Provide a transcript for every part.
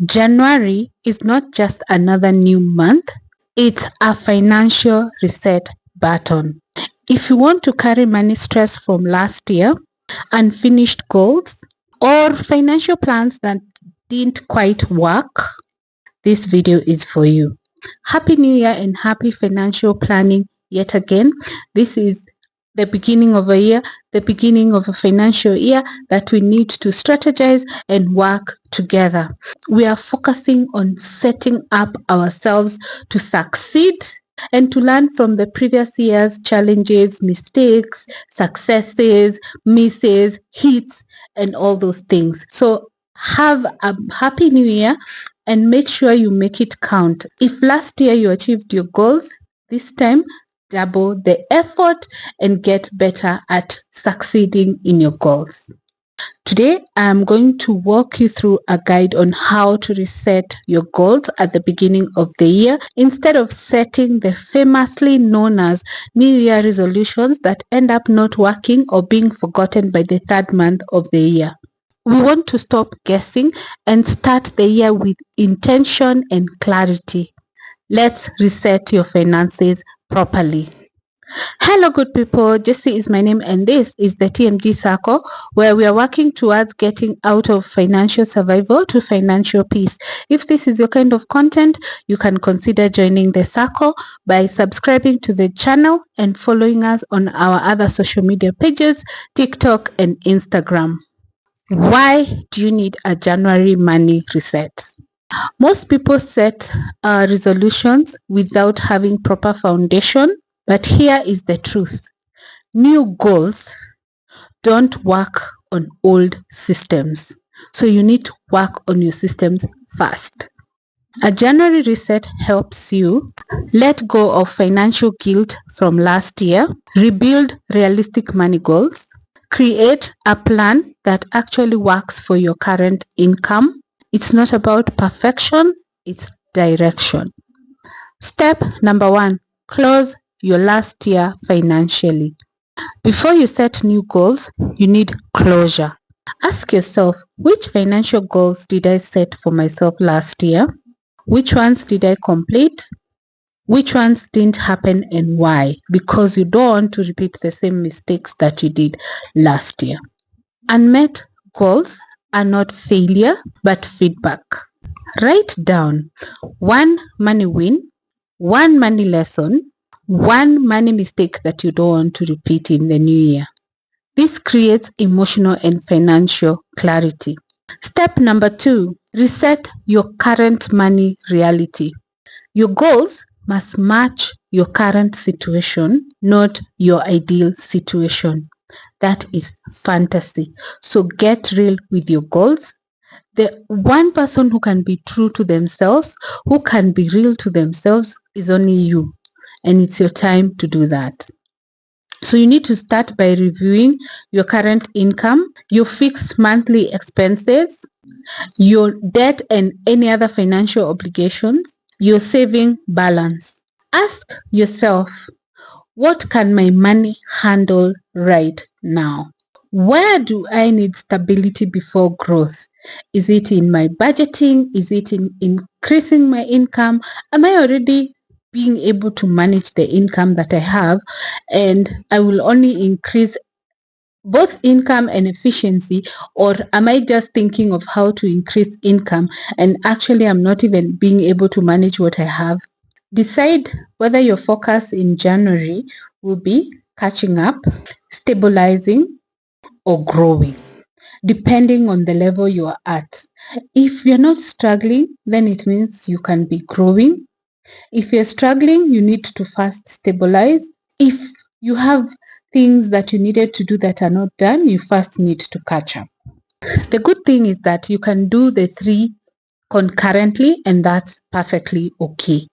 January is not just another new month, it's a financial reset button. If you want to carry money stress from last year, unfinished goals, or financial plans that didn't quite work, this video is for you. Happy New Year and happy financial planning yet again. This is the beginning of a year, the beginning of a financial year that we need to strategize and work together. We are focusing on setting up ourselves to succeed and to learn from the previous year's challenges, mistakes, successes, misses, hits, and all those things. So have a happy new year and make sure you make it count. If last year you achieved your goals, this time double the effort and get better at succeeding in your goals. Today, I'm going to walk you through a guide on how to reset your goals at the beginning of the year instead of setting the famously known as New Year resolutions that end up not working or being forgotten by the third month of the year. We want to stop guessing and start the year with intention and clarity. Let's reset your finances properly. Hello, good people. Jessie is my name, and this is the TMG Circle, where we are working towards getting out of financial survival to financial peace. If this is your kind of content, you can consider joining the circle by subscribing to the channel and following us on our other social media pages, TikTok and Instagram. Why do you need a January money reset? Most people set resolutions without having proper foundation, but here is the truth. New goals don't work on old systems. So you need to work on your systems first. A January reset helps you let go of financial guilt from last year, rebuild realistic money goals, create a plan that actually works for your current income. It's not about perfection, it's direction. Step number 1, close your last year financially. Before you set new goals, you need closure. Ask yourself, which financial goals did I set for myself last year? Which ones did I complete? Which ones didn't happen and why? Because you don't want to repeat the same mistakes that you did last year. Unmet goals are not failure, but feedback. Write down 1 money win, 1 money lesson, 1 money mistake that you don't want to repeat in the new year. This creates emotional and financial clarity. Step number 2, reset your current money reality. Your goals must match your current situation, not your ideal situation. That is fantasy. So get real with your goals. The one person who can be true to themselves, who can be real to themselves, is only you. And it's your time to do that. So you need to start by reviewing your current income, your fixed monthly expenses, your debt and any other financial obligations, your saving balance. Ask yourself, what can my money handle right now? Where do I need stability before growth? Is it in my budgeting? Is it in increasing my income? Am I already being able to manage the income that I have, and I will only increase both income and efficiency, or am I just thinking of how to increase income and actually I'm not even being able to manage what I have? Decide whether your focus in January will be catching up, stabilizing, or growing, depending on the level you are at. If you're not struggling, then it means you can be growing. If you're struggling, you need to first stabilize. If you have things that you needed to do that are not done, you first need to catch up. The good thing is that you can do the 3 concurrently, and that's perfectly okay.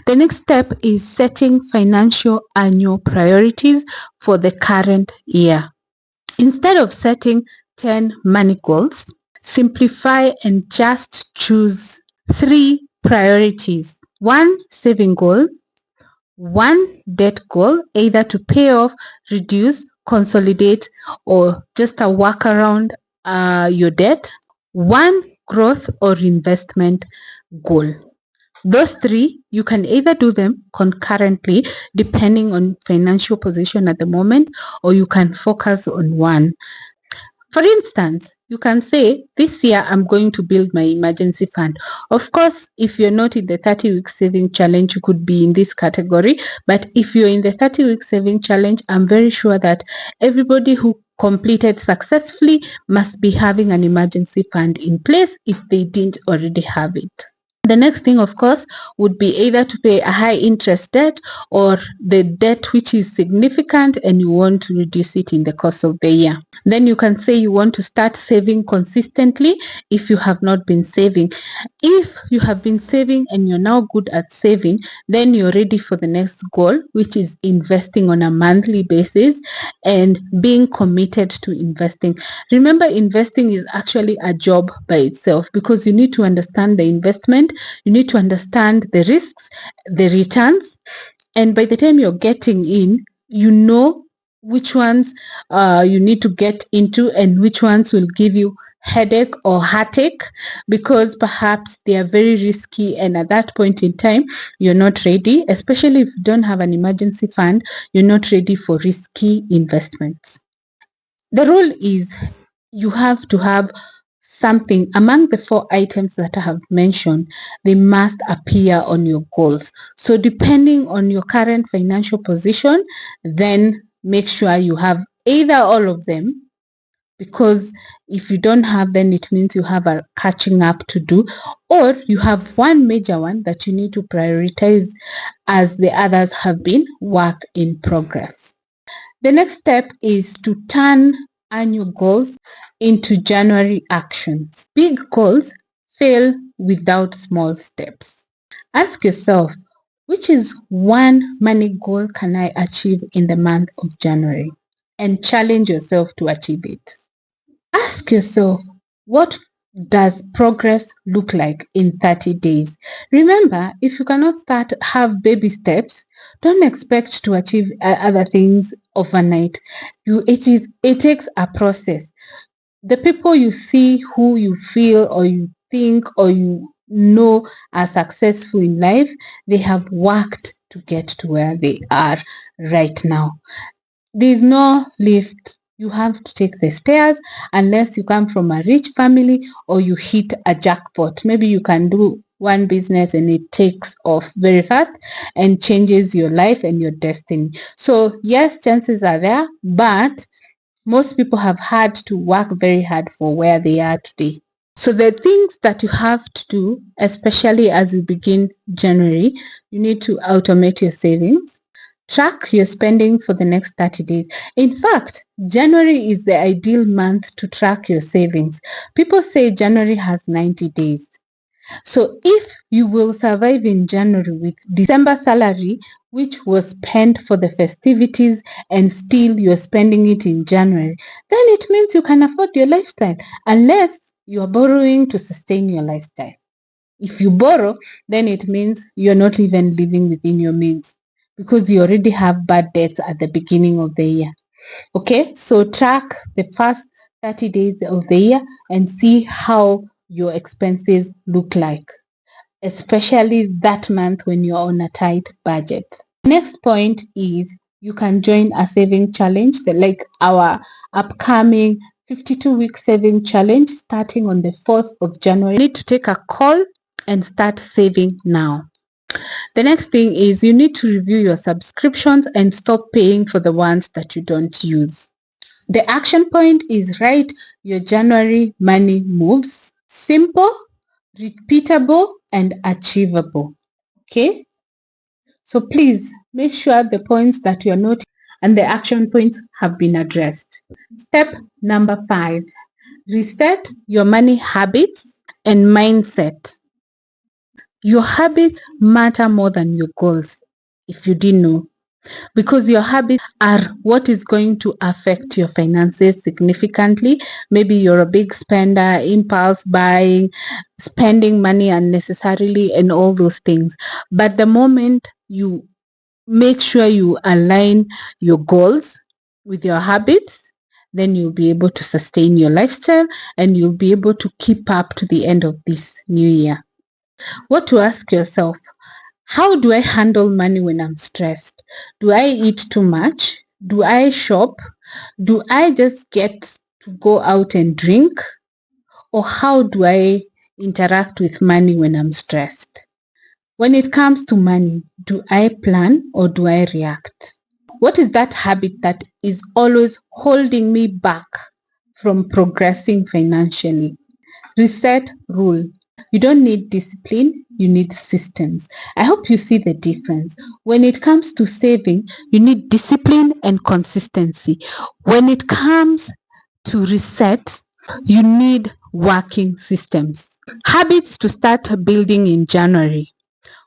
The next step is setting financial annual priorities for the current year. Instead of setting 10 money goals, simplify and just choose 3 priorities. 1 saving goal, 1 debt goal, either to pay off, reduce, consolidate, or just a work around your debt. 1 growth, or investment goal. Those three, you can either do them concurrently depending on financial position at the moment, or you can focus on one. For instance, you can say, this year I'm going to build my emergency fund. Of course, if you're not in the 30-week saving challenge, you could be in this category. But if you're in the 30-week saving challenge, I'm very sure that everybody who completed successfully must be having an emergency fund in place if they didn't already have it. The next thing, of course, would be either to pay a high interest debt or the debt which is significant and you want to reduce it in the course of the year. Then you can say you want to start saving consistently if you have not been saving. If you have been saving and you're now good at saving, then you're ready for the next goal, which is investing on a monthly basis and being committed to investing. Remember, investing is actually a job by itself because you need to understand the investment, you need to understand the risks, the returns, and by the time you're getting in, you know which ones you need to get into and which ones will give you headache or heartache because perhaps they are very risky, and at that point in time you're not ready, especially if you don't have an emergency fund. You're not ready for risky investments. The rule is you have to have something among the 4 items that I have mentioned. They must appear on your goals. So depending on your current financial position, then make sure you have either all of them, because if you don't have, then it means you have a catching up to do, or you have one major one that you need to prioritize as the others have been work in progress. The next step is to turn annual goals into January actions. Big goals fail without small steps. Ask yourself, which is one money goal can I achieve in the month of January? And challenge yourself to achieve it. Ask yourself, what does progress look like in 30 days? Remember, if you cannot have baby steps, don't expect to achieve other things overnight. It takes a process. The people you see, who you feel or you think or you know are successful in life, they have worked to get to where they are right now. There's no lift. You have to take the stairs unless you come from a rich family or you hit a jackpot. Maybe you can do one business and it takes off very fast and changes your life and your destiny. So yes, chances are there, but most people have had to work very hard for where they are today. So the things that you have to do, especially as you begin January, you need to automate your savings. Track your spending for the next 30 days. In fact, January is the ideal month to track your savings. People say January has 90 days. So if you will survive in January with December salary, which was spent for the festivities, and still you're spending it in January, then it means you can afford your lifestyle, unless you are borrowing to sustain your lifestyle. If you borrow, then it means you're not even living within your means because you already have bad debts at the beginning of the year. Okay, so track the first 30 days of the year and see how your expenses look like, especially that month when you're on a tight budget. Next point is you can join a saving challenge, like our upcoming 52-week saving challenge starting on the 4th of January. You need to take a call and start saving now. The next thing is you need to review your subscriptions and stop paying for the ones that you don't use. The action point is write your January money moves. Simple, repeatable, and achievable. Okay? So please make sure the points that you're noting and the action points have been addressed. Step number 5, reset your money habits and mindset. Your habits matter more than your goals, if you didn't know, because your habits are what is going to affect your finances significantly. Maybe you're a big spender, impulse buying, spending money unnecessarily, and all those things. But the moment you make sure you align your goals with your habits, then you'll be able to sustain your lifestyle and you'll be able to keep up to the end of this new year. What to ask yourself: how do I handle money when I'm stressed? Do I eat too much? Do I shop? Do I just get to go out and drink? Or how do I interact with money when I'm stressed? When it comes to money, do I plan or do I react? What is that habit that is always holding me back from progressing financially? Reset rule. You don't need discipline, you need systems. I hope you see the difference. When it comes to saving, you need discipline and consistency. When it comes to reset, you need working systems. Habits to start building in January.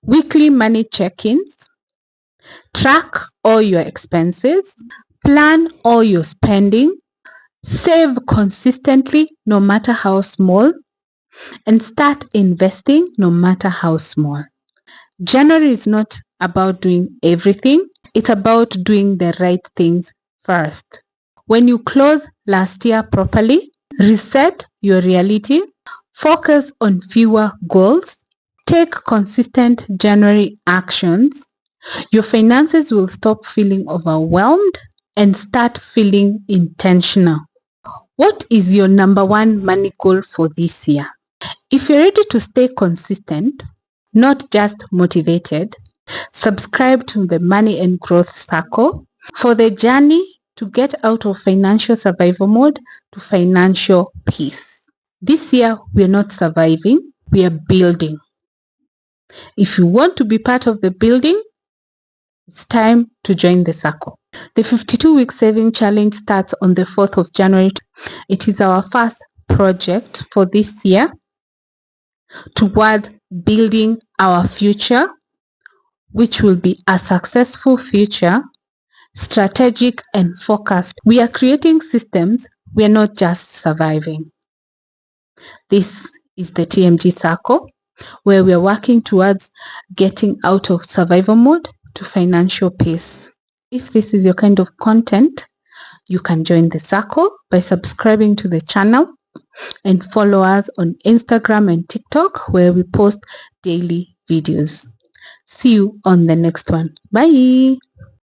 Weekly money check-ins. Track all your expenses. Plan all your spending. Save consistently no matter how small. And start investing no matter how small. January is not about doing everything. It's about doing the right things first. When you close last year properly, reset your reality, focus on fewer goals, take consistent January actions, your finances will stop feeling overwhelmed and start feeling intentional. What is your number one money goal for this year? If you're ready to stay consistent, not just motivated, subscribe to the Money and Growth Circle for the journey to get out of financial survival mode to financial peace. This year, we're not surviving, we are building. If you want to be part of the building, it's time to join the circle. The 52-week saving challenge starts on the 4th of January. It is our first project for this year toward building our future, which will be a successful future, strategic and focused. We are creating systems, we are not just surviving. This is the TMG Circle, where we are working towards getting out of survival mode to financial peace. If this is your kind of content, you can join the circle by subscribing to the channel and follow us on Instagram and TikTok, where we post daily videos. See you on the next one. Bye.